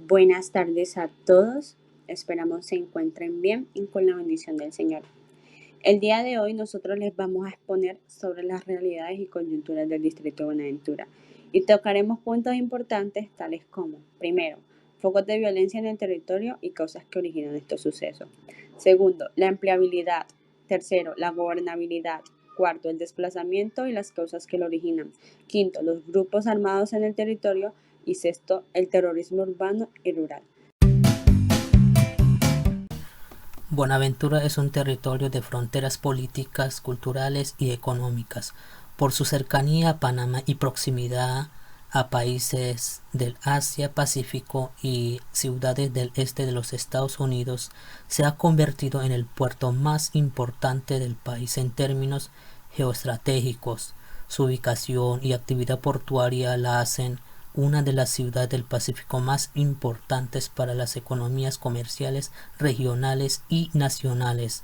Buenas tardes a todos. Esperamos se encuentren bien y con la bendición del Señor. El día de hoy nosotros les vamos a exponer sobre las realidades y coyunturas del Distrito de Buenaventura y tocaremos puntos importantes tales como, primero, focos de violencia en el territorio y causas que originan estos sucesos. Segundo, la empleabilidad. Tercero, la gobernabilidad. Cuarto, el desplazamiento y las causas que lo originan. Quinto, los grupos armados en el territorio. Y sexto, el terrorismo urbano y rural. Buenaventura es un territorio de fronteras políticas, culturales y económicas. Por su cercanía a Panamá y proximidad a países del Asia, Pacífico y ciudades del este de los Estados Unidos, se ha convertido en el puerto más importante del país en términos geoestratégicos. Su ubicación y actividad portuaria la hacen una de las ciudades del Pacífico más importantes para las economías comerciales regionales y nacionales.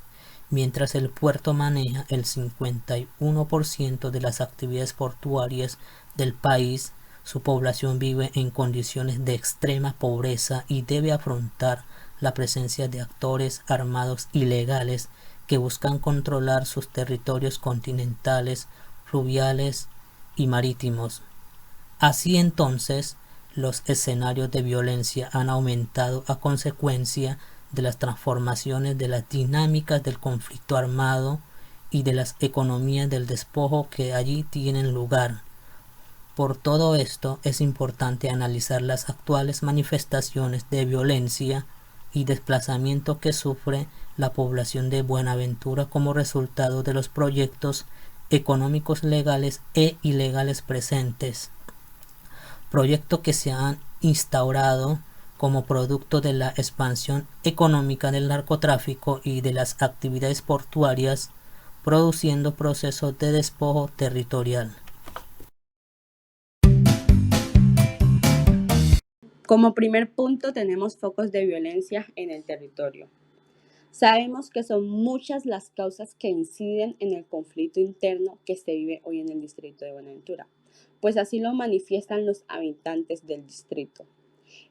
Mientras el puerto maneja el 51% de las actividades portuarias del país, su población vive en condiciones de extrema pobreza y debe afrontar la presencia de actores armados ilegales que buscan controlar sus territorios continentales, fluviales y marítimos. Así entonces, los escenarios de violencia han aumentado a consecuencia de las transformaciones de las dinámicas del conflicto armado y de las economías del despojo que allí tienen lugar. Por todo esto, es importante analizar las actuales manifestaciones de violencia y desplazamiento que sufre la población de Buenaventura como resultado de los proyectos económicos legales e ilegales presentes, proyectos que se han instaurado como producto de la expansión económica del narcotráfico y de las actividades portuarias, produciendo procesos de despojo territorial. Como primer punto tenemos focos de violencia en el territorio. Sabemos que son muchas las causas que inciden en el conflicto interno que se vive hoy en el distrito de Buenaventura, pues así lo manifiestan los habitantes del distrito.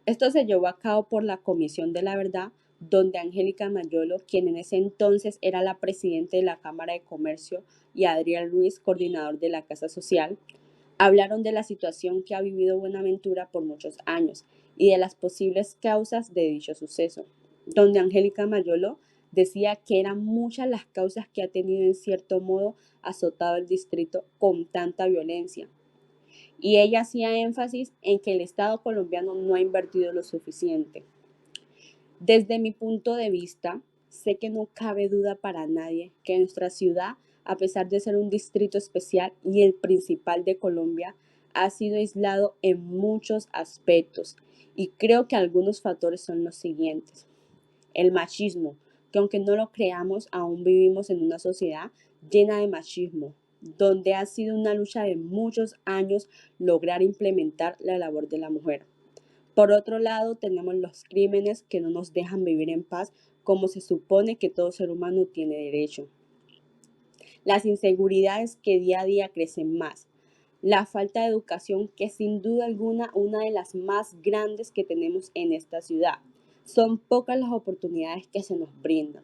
Esto se llevó a cabo por la Comisión de la Verdad, donde Angélica Mayolo, quien en ese entonces era la presidenta de la Cámara de Comercio, y Adrián Ruiz, coordinador de la Casa Social, hablaron de la situación que ha vivido Buenaventura por muchos años y de las posibles causas de dicho suceso, donde Angélica Mayolo decía que eran muchas las causas que ha tenido en cierto modo azotado el distrito con tanta violencia. Y ella hacía énfasis en que el Estado colombiano no ha invertido lo suficiente. Desde mi punto de vista, sé que no cabe duda para nadie que nuestra ciudad, a pesar de ser un distrito especial y el principal de Colombia, ha sido aislado en muchos aspectos. Y creo que algunos factores son los siguientes. El machismo, que aunque no lo creamos, aún vivimos en una sociedad llena de machismo, donde ha sido una lucha de muchos años lograr implementar la labor de la mujer. Por otro lado, tenemos los crímenes que no nos dejan vivir en paz como se supone que todo ser humano tiene derecho. Las inseguridades que día a día crecen más. La falta de educación que sin duda alguna una de las más grandes que tenemos en esta ciudad. Son pocas las oportunidades que se nos brindan.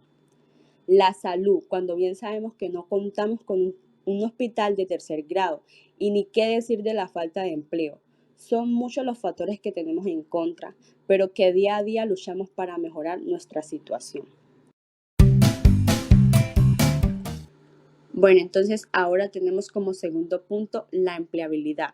La salud, cuando bien sabemos que no contamos con un hospital de tercer grado y ni qué decir de la falta de empleo. Son muchos los factores que tenemos en contra, pero que día a día luchamos para mejorar nuestra situación. Bueno, entonces ahora tenemos como segundo punto la empleabilidad.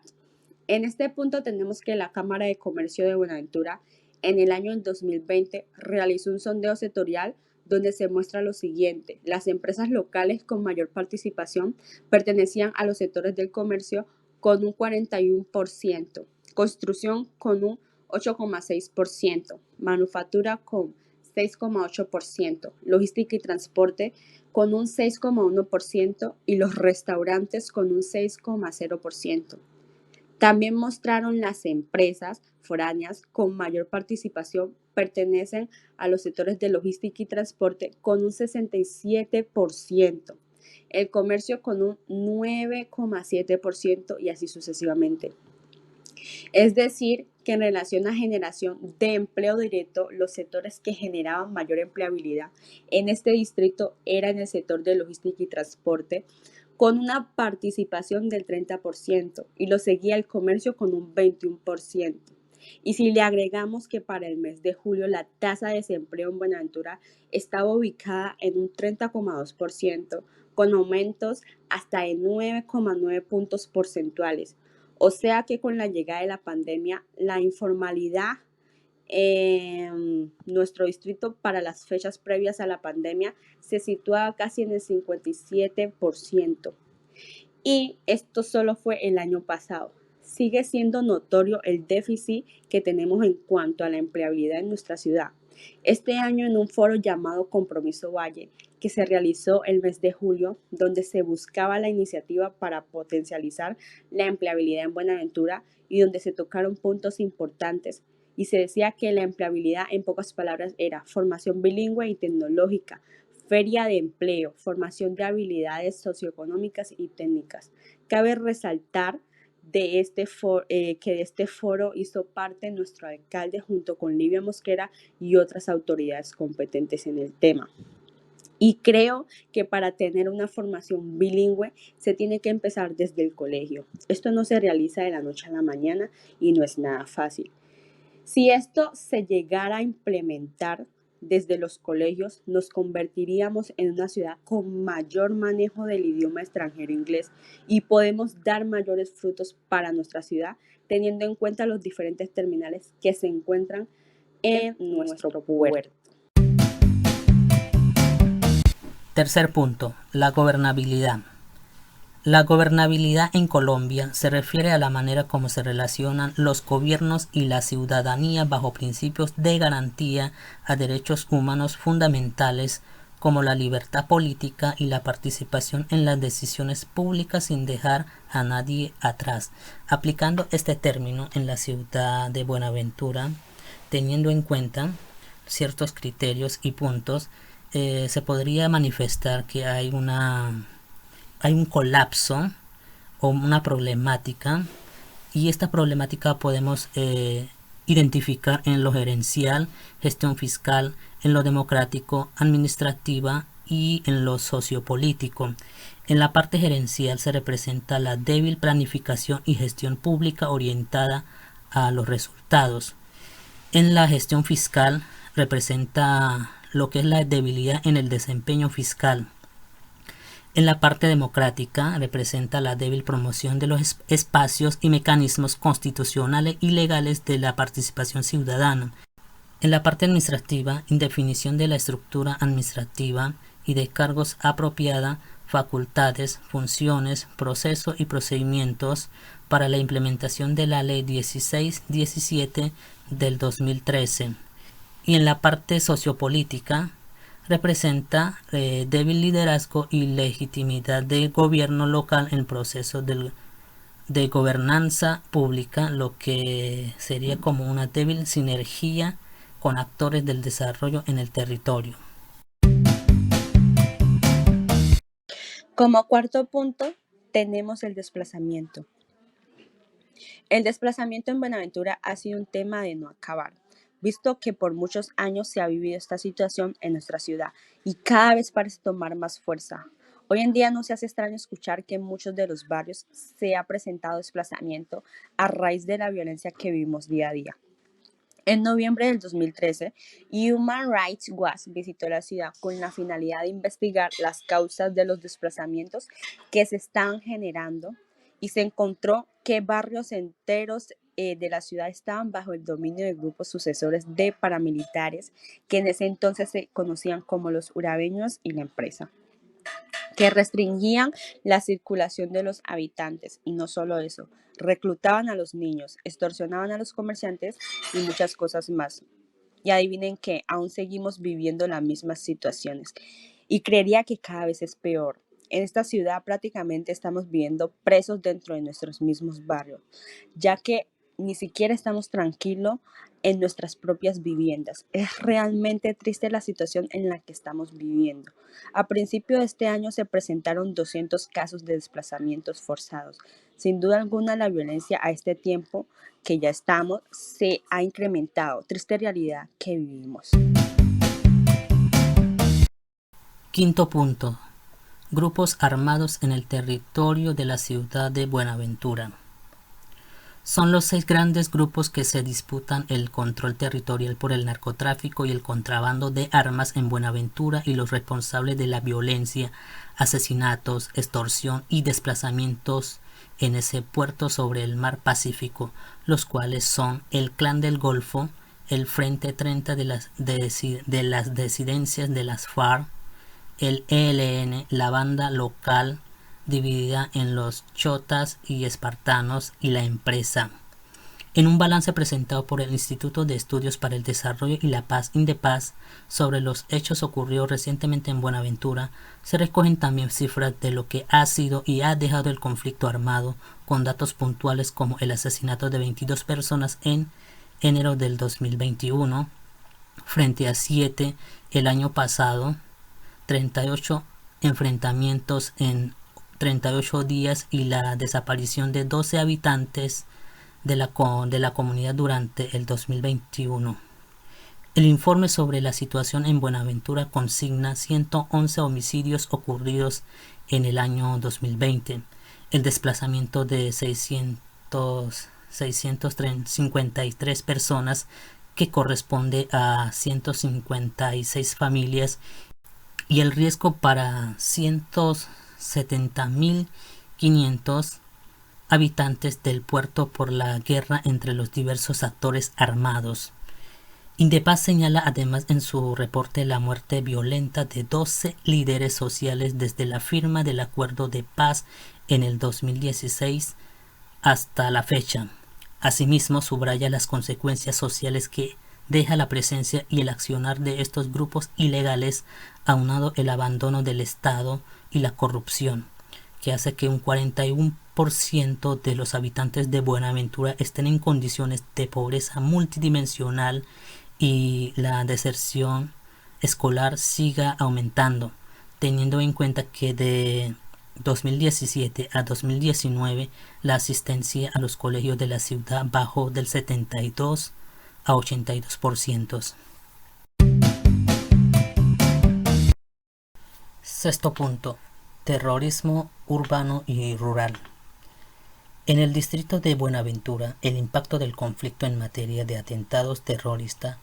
En este punto tenemos que la Cámara de Comercio de Buenaventura en el año 2020 realizó un sondeo sectorial donde se muestra lo siguiente: las empresas locales con mayor participación pertenecían a los sectores del comercio con un 41%, construcción con un 8,6%, manufactura con 6,8%, logística y transporte con un 6,1% y los restaurantes con un 6,0%. También mostraron las empresas foráneas con mayor participación pertenecen a los sectores de logística y transporte con un 67%, el comercio con un 9,7% y así sucesivamente. Es decir, que en relación a generación de empleo directo, los sectores que generaban mayor empleabilidad en este distrito eran el sector de logística y transporte, con una participación del 30%, y lo seguía el comercio con un 21%. Y si le agregamos que para el mes de julio la tasa de desempleo en Buenaventura estaba ubicada en un 30,2%, con aumentos hasta de 9,9 puntos porcentuales. O sea que con la llegada de la pandemia, la informalidad en nuestro distrito para las fechas previas a la pandemia se situaba casi en el 57%. Y esto solo fue el año pasado. Sigue siendo notorio el déficit que tenemos en cuanto a la empleabilidad en nuestra ciudad. Este año, en un foro llamado Compromiso Valle, que se realizó el mes de julio, donde se buscaba la iniciativa para potencializar la empleabilidad en Buenaventura y donde se tocaron puntos importantes, y se decía que la empleabilidad, en pocas palabras, era formación bilingüe y tecnológica, feria de empleo, formación de habilidades socioeconómicas y técnicas. Cabe resaltar que de este foro hizo parte nuestro alcalde junto con Livia Mosquera y otras autoridades competentes en el tema. Y creo que para tener una formación bilingüe se tiene que empezar desde el colegio. Esto no se realiza de la noche a la mañana y no es nada fácil. Si esto se llegara a implementar desde los colegios, nos convertiríamos en una ciudad con mayor manejo del idioma extranjero inglés, y podemos dar mayores frutos para nuestra ciudad, teniendo en cuenta los diferentes terminales que se encuentran en nuestro puerto. Tercer punto, la gobernabilidad. La gobernabilidad en Colombia se refiere a la manera como se relacionan los gobiernos y la ciudadanía bajo principios de garantía a derechos humanos fundamentales como la libertad política y la participación en las decisiones públicas sin dejar a nadie atrás. Aplicando este término en la ciudad de Buenaventura, teniendo en cuenta ciertos criterios y puntos, se podría manifestar que hay un colapso o una problemática, y esta problemática podemos identificar en lo gerencial, gestión fiscal, en lo democrático, administrativa y en lo sociopolítico. En la parte gerencial se representa la débil planificación y gestión pública orientada a los resultados. En la gestión fiscal representa lo que es la debilidad en el desempeño fiscal. En la parte democrática representa la débil promoción de los espacios y mecanismos constitucionales y legales de la participación ciudadana. En la parte administrativa, indefinición de la estructura administrativa y de cargos apropiada, facultades, funciones, procesos y procedimientos para la implementación de la Ley 1617 del 2013. Y en la parte sociopolítica, representa débil liderazgo y legitimidad del gobierno local en el proceso de gobernanza pública, lo que sería como una débil sinergia con actores del desarrollo en el territorio. Como cuarto punto, tenemos el desplazamiento. El desplazamiento en Buenaventura ha sido un tema de no acabar, visto que por muchos años se ha vivido esta situación en nuestra ciudad y cada vez parece tomar más fuerza. Hoy en día no se hace extraño escuchar que en muchos de los barrios se ha presentado desplazamiento a raíz de la violencia que vivimos día a día. En noviembre del 2013, Human Rights Watch visitó la ciudad con la finalidad de investigar las causas de los desplazamientos que se están generando, y se encontró que barrios enteros de la ciudad estaban bajo el dominio de grupos sucesores de paramilitares, que en ese entonces se conocían como los urabeños y la empresa, que restringían la circulación de los habitantes. Y no solo eso, reclutaban a los niños, extorsionaban a los comerciantes y muchas cosas más. Y adivinen que aún seguimos viviendo las mismas situaciones, y creería que cada vez es peor. En esta ciudad prácticamente estamos viviendo presos dentro de nuestros mismos barrios, ya que ni siquiera estamos tranquilos en nuestras propias viviendas. Es realmente triste la situación en la que estamos viviendo. A principio de este año se presentaron 200 casos de desplazamientos forzados. Sin duda alguna, la violencia a este tiempo que ya estamos se ha incrementado. Triste realidad que vivimos. Quinto punto. Grupos armados en el territorio de la ciudad de Buenaventura. Son los 6 grandes grupos que se disputan el control territorial por el narcotráfico y el contrabando de armas en Buenaventura y los responsables de la violencia, asesinatos, extorsión y desplazamientos en ese puerto sobre el mar Pacífico, los cuales son el Clan del Golfo, el Frente 30 de las disidencias de las FARC, el ELN, la banda local dividida en los chotas y espartanos y la empresa. En un balance presentado por el Instituto de Estudios para el Desarrollo y la Paz, INDEPAZ, sobre los hechos ocurridos recientemente en Buenaventura, se recogen también cifras de lo que ha sido y ha dejado el conflicto armado, con datos puntuales como el asesinato de 22 personas en enero del 2021, frente a 7 el año pasado, 38 enfrentamientos en 38 días y la desaparición de 12 habitantes de la comunidad durante el 2021. El informe sobre la situación en Buenaventura consigna 111 homicidios ocurridos en el año 2020, el desplazamiento de 653 personas, que corresponde a 156 familias, y el riesgo para 170.500 habitantes del puerto por la guerra entre los diversos actores armados. INDEPAZ señala además en su reporte la muerte violenta de 12 líderes sociales desde la firma del acuerdo de paz en el 2016 hasta la fecha. Asimismo, subraya las consecuencias sociales que deja la presencia y el accionar de estos grupos ilegales, aunado el abandono del Estado y la corrupción, que hace que un 41% de los habitantes de Buenaventura estén en condiciones de pobreza multidimensional y la deserción escolar siga aumentando, teniendo en cuenta que de 2017 a 2019 la asistencia a los colegios de la ciudad bajó del 72 a 82%. Sexto punto. Terrorismo urbano y rural. En el distrito de Buenaventura, el impacto del conflicto en materia de atentados terroristas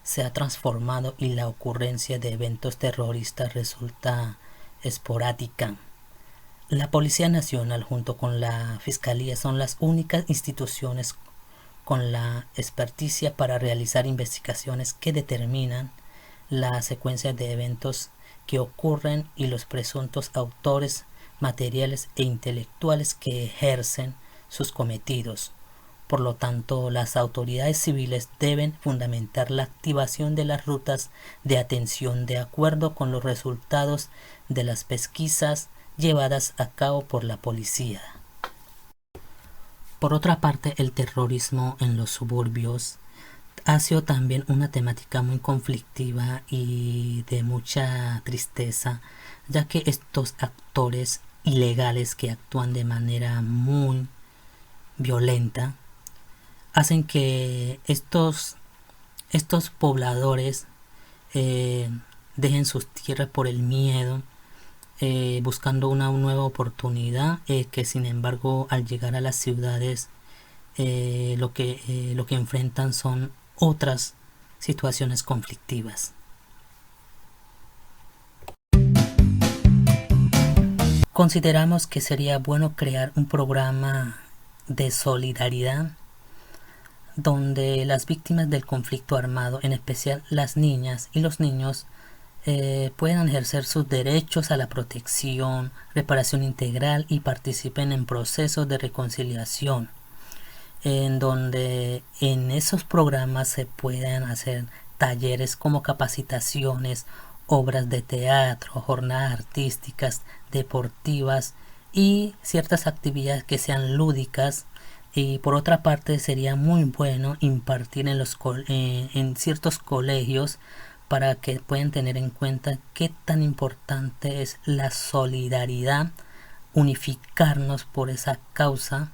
se ha transformado y la ocurrencia de eventos terroristas resulta esporádica. La Policía Nacional junto con la Fiscalía son las únicas instituciones con la experticia para realizar investigaciones que determinan la secuencia de eventos que ocurren y los presuntos autores materiales e intelectuales que ejercen sus cometidos. Por lo tanto, las autoridades civiles deben fundamentar la activación de las rutas de atención de acuerdo con los resultados de las pesquisas llevadas a cabo por la policía. Por otra parte, el terrorismo en los suburbios ha sido también una temática muy conflictiva y de mucha tristeza, ya que estos actores ilegales que actúan de manera muy violenta hacen que estos pobladores dejen sus tierras por el miedo, buscando una nueva oportunidad, que sin embargo al llegar a las ciudades lo que enfrentan son otras situaciones conflictivas. Consideramos que sería bueno crear un programa de solidaridad donde las víctimas del conflicto armado, en especial las niñas y los niños, puedan ejercer sus derechos a la protección, reparación integral y participen en procesos de reconciliación, en donde en esos programas se puedan hacer talleres como capacitaciones, obras de teatro, jornadas artísticas, deportivas y ciertas actividades que sean lúdicas, Y por otra parte sería muy bueno impartir en ciertos colegios para que puedan tener en cuenta qué tan importante es la solidaridad, unificarnos por esa causa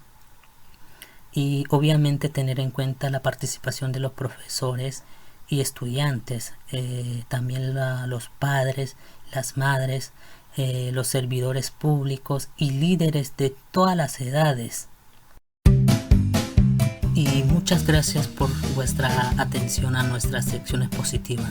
y obviamente tener en cuenta la participación de los profesores y estudiantes, también los padres, las madres, los servidores públicos y líderes de todas las edades. Y muchas gracias por vuestra atención a nuestras secciones positivas.